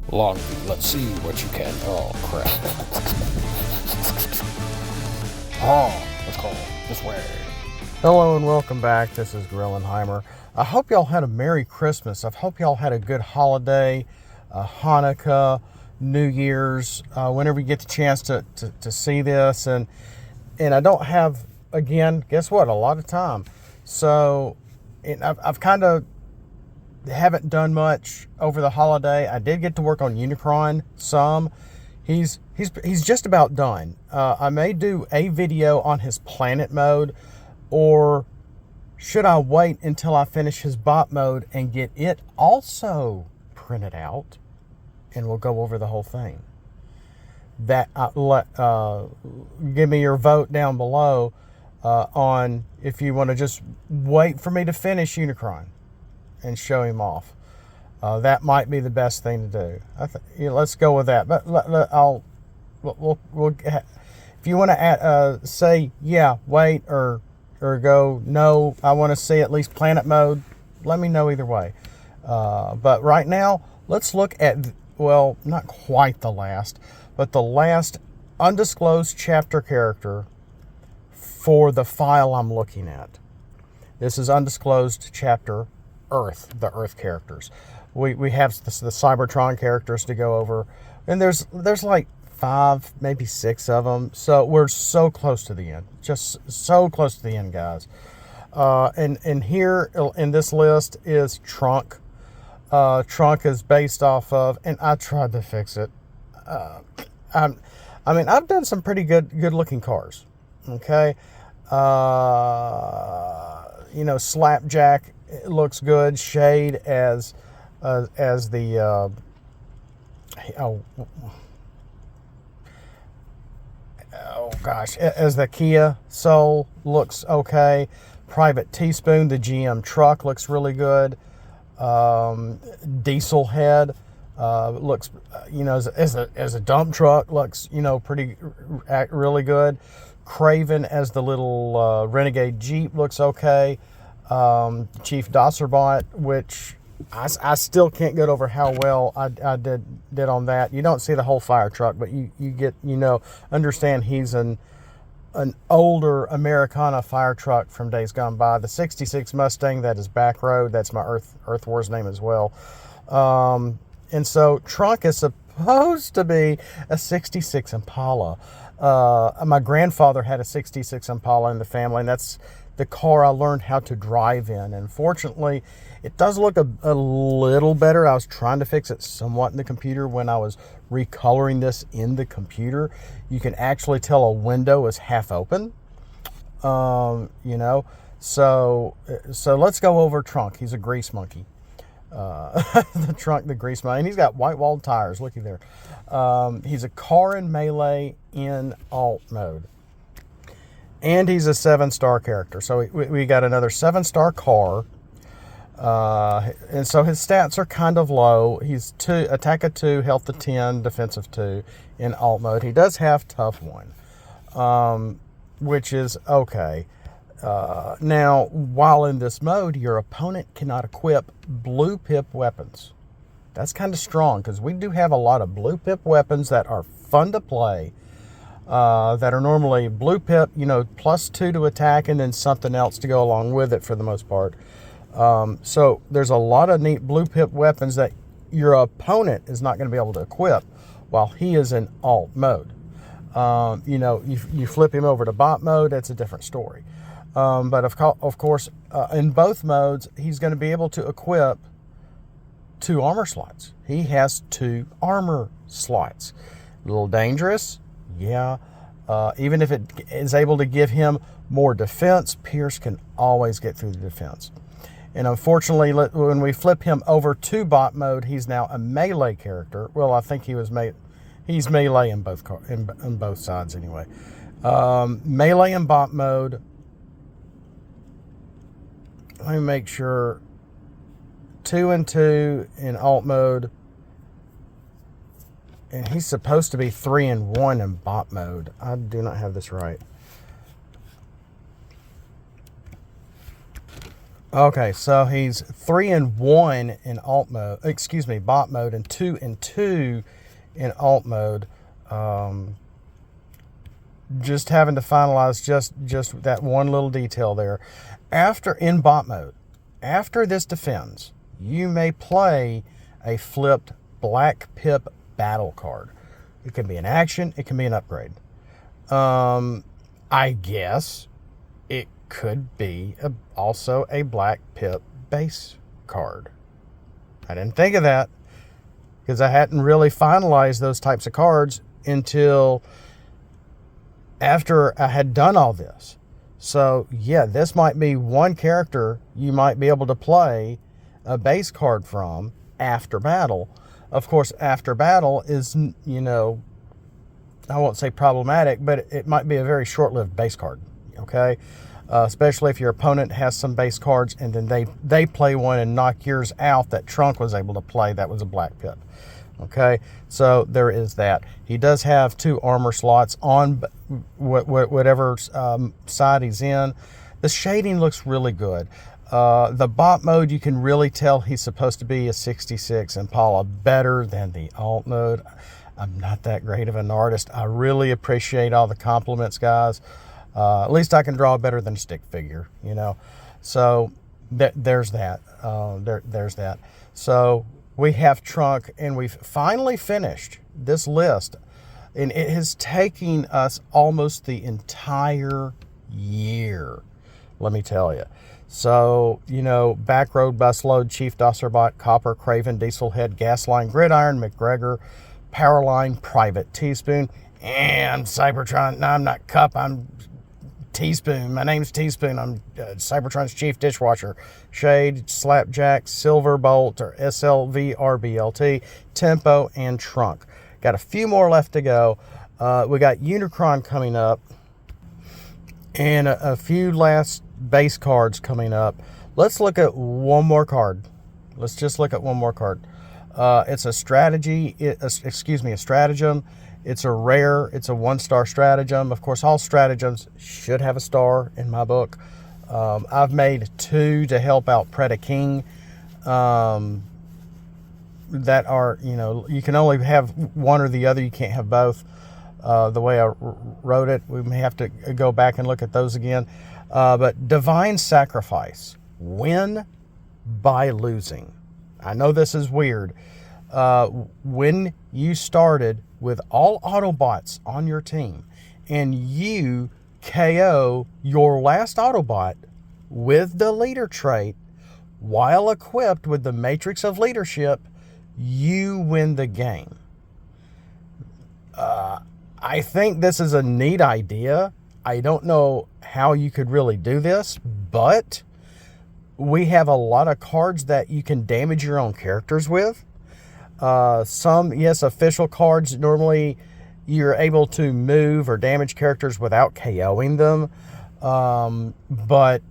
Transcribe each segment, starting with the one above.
Longview, let's see what you can. Oh, crap. Oh, let's go this way. Hello and welcome back. This is Grillenheimer. I hope y'all had a Merry Christmas. I hope y'all had a good holiday, Hanukkah, New Year's, whenever you get the chance to see this. And I don't have, again, guess what, a lot of time. So I've kind of haven't done much over the holiday. I did get to work on Unicron some. He's just about done. I may do a video on his planet mode, or should I wait until I finish his bot mode and get it also printed out, and we'll go over the whole thing. That give me your vote down below on if you want to just wait for me to finish Unicron and show him off. That might be the best thing to do. Let's go with that. But we'll if you want to say yeah, wait, or go no, I want to see at least planet mode, let me know either way. But right now, let's look at, well, not quite the last, but the last undisclosed chapter character for the file I'm looking at. This is undisclosed chapter Earth, the Earth characters. We have the Cybertron characters to go over, and there's like 5, maybe 6 of them. So we're so close to the end, just so close to the end, guys. And here in this list is Trunk. Trunk is based off of, and I tried to fix it. I mean, I've done some pretty good looking cars. Okay, Slapjack, it looks good. Shade as the as the Kia Soul looks okay. Private Teaspoon, the GM truck, looks really good. Diesel Head looks, as a dump truck, looks, really good. Craven as the little Renegade Jeep looks okay. Chief Dosserbot, which I still can't get over how well I did on that. You don't see the whole fire truck, but you get, understand he's an older Americana fire truck from days gone by. The 66 Mustang, that is Backroad. That's my Earth Wars name as well. And so Trunk is supposed to be a 66 Impala. My grandfather had a 66 Impala in the family, and that's the car I learned how to drive in. And fortunately, it does look a little better. I was trying to fix it somewhat in the computer when I was recoloring this in the computer. You can actually tell a window is half open. So let's go over Trunk. He's a grease monkey. The Trunk, the grease monkey, and he's got white walled tires. Looky there. He's a car in melee in alt mode. And he's a 7-star character. So we got another 7-star car. And so his stats are kind of low. He's attack of 2, health of 10, defense of 2 in alt mode. He does have tough 1, which is okay. Now, while in this mode, your opponent cannot equip blue pip weapons. That's kind of strong, because we do have a lot of blue pip weapons that are fun to play. That are normally blue pip, +2 to attack, and then something else to go along with it for the most part. So there's a lot of neat blue pip weapons that your opponent is not going to be able to equip while he is in alt mode. You flip him over to bot mode, that's a different story. But of course, in both modes, he's going to be able to equip 2 armor slots. He has 2 armor slots. A little dangerous. Yeah, even if it is able to give him more defense, Pierce can always get through the defense. And unfortunately, when we flip him over to bot mode, he's now a melee character. Well, I think he's melee in both sides anyway. Melee in bot mode. Let me make sure. 2 and 2 in alt mode. And he's supposed to be 3 and 1 in bot mode. I do not have this right. Okay, so he's 3-1 in alt mode. Excuse me, bot mode, and 2-2 in alt mode. Just having to finalize just that one little detail there. After in bot mode, after this defends, you may play a flipped Black Pip battle card. It can be an action. It can be an upgrade. I guess it could be also a Black Pip base card. I didn't think of that because I hadn't really finalized those types of cards until after I had done all this. So yeah, this might be one character you might be able to play a base card from after battle. Of course, after battle is, you know, I won't say problematic, but it might be a very short-lived base card, okay? Especially if your opponent has some base cards and then they play one and knock yours out that Trunk was able to play. That was a Black Pip, okay? So there is that. He does have 2 armor slots on whatever side he's in. The shading looks really good. The bot mode, you can really tell he's supposed to be a 66 Impala better than the alt mode. I'm not that great of an artist. I really appreciate all the compliments, guys. At least I can draw better than a stick figure, you know. So there's that. There's that. So we have Trunk, and we've finally finished this list. And it is taking us almost the entire year, let me tell you. So, you know, Backroad, Busload, Chief Dosserbot, Copper, Craven, Dieselhead, Gasline, Gridiron, McGregor, Powerline, Private Teaspoon, and Cybertron. No, I'm not Cup, I'm Teaspoon. My name's Teaspoon. I'm Cybertron's Chief Dishwasher. Shade, Slapjack, Silverbolt, or SLVRBLT, Tempo, and Trunk. Got a few more left to go. We got Unicron coming up, and a few last base cards coming up. Let's look at one more card. Let's just look at one more card. It's a strategy. A stratagem. It's a rare. It's a 1-star stratagem. Of course, all stratagems should have a star in my book. I've made 2 to help out Predaking. That are, you know, you can only have one or the other. You can't have both. The way I wrote it, we may have to go back and look at those again. But Divine Sacrifice, win by losing. I know this is weird. When you started with all Autobots on your team and you KO your last Autobot with the leader trait while equipped with the Matrix of Leadership, you win the game. I think this is a neat idea. I don't know how you could really do this, but we have a lot of cards that you can damage your own characters with. Some, yes, official cards, normally you're able to move or damage characters without KOing them, but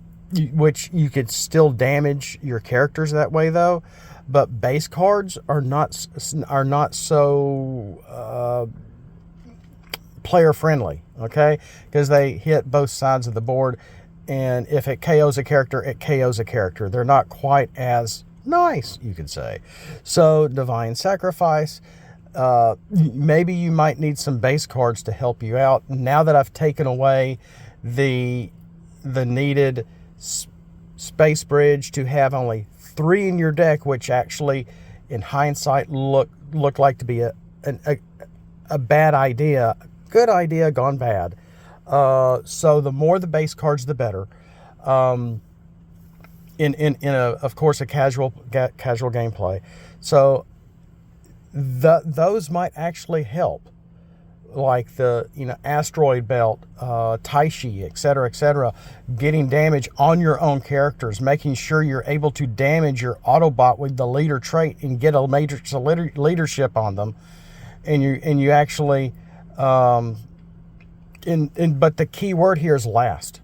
which you could still damage your characters that way though. But base cards are not so player friendly, okay? Because they hit both sides of the board, and if it KOs a character, it KOs a character. They're not quite as nice, you could say. So Divine Sacrifice, maybe you might need some base cards to help you out. Now that I've taken away the needed space bridge to have only 3 in your deck, which actually in hindsight looked like to be a bad idea. Good idea gone bad. So the more the base cards, the better. Of course, a casual gameplay. So those might actually help, like the asteroid belt, Taishi, etc., getting damage on your own characters, making sure you're able to damage your Autobot with the leader trait and get a matrix of leadership on them, and you actually. But the key word here is last.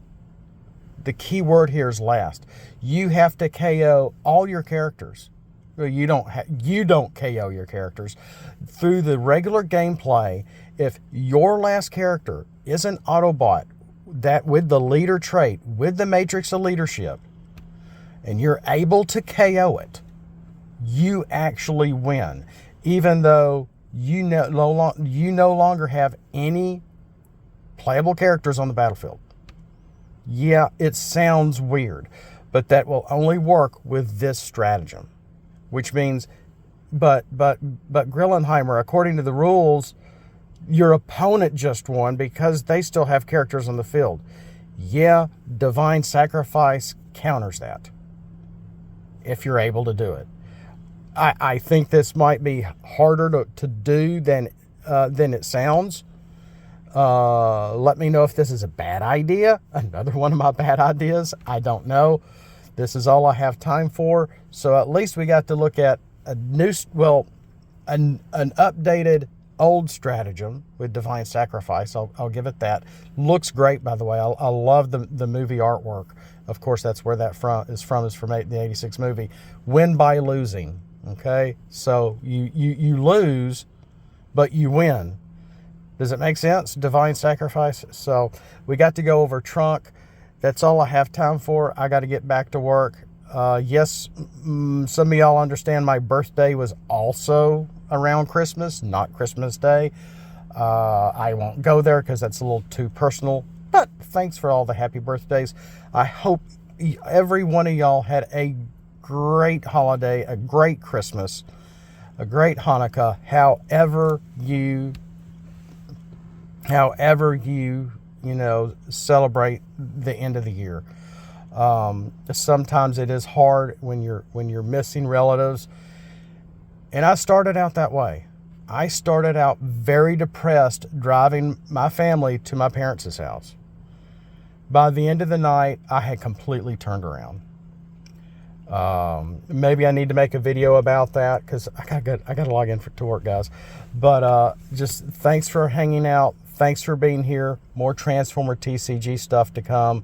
The key word here is last. You have to KO all your characters. You don't KO your characters through the regular gameplay. If your last character is an Autobot that with the leader trait, with the Matrix of Leadership, and you're able to KO it, you actually win, even though you no longer have any playable characters on the battlefield. Yeah, it sounds weird, but that will only work with this stratagem, which means, but Grillenheimer, according to the rules, your opponent just won because they still have characters on the field. Yeah, Divine Sacrifice counters that if you're able to do it. I think this might be harder to do than it sounds. Let me know if this is a bad idea. Another one of my bad ideas. I don't know. This is all I have time for. So at least we got to look at a new, an updated old stratagem with Divine Sacrifice. I'll give it that. Looks great, by the way. I love the movie artwork. Of course, that's where that is from the 86 movie. Win by losing. Okay, so you lose, but you win. Does it make sense? Divine Sacrifice. So we got to go over Trunk. That's all I have time for. I got to get back to work. Yes, some of y'all understand my birthday was also around Christmas, not Christmas Day. I won't go there because that's a little too personal. But thanks for all the happy birthdays. I hope every one of y'all had a great holiday, a great Christmas, a great Hanukkah, however you celebrate the end of the year. Sometimes it is hard when you're missing relatives, and I started out that way. I started out very depressed driving my family to my parents' house. By the end of the night, I had completely turned around. Maybe I need to make a video about that because I got to log in to work, guys. But just thanks for hanging out. Thanks for being here. More Transformer TCG stuff to come.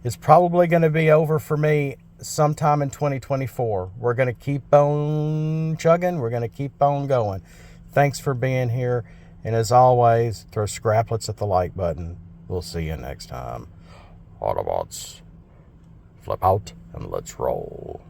It's probably going to be over for me sometime in 2024. We're going to keep on chugging. We're going to keep on going. Thanks for being here. And as always, throw scraplets at the like button. We'll see you next time. Autobots, flip out and let's roll.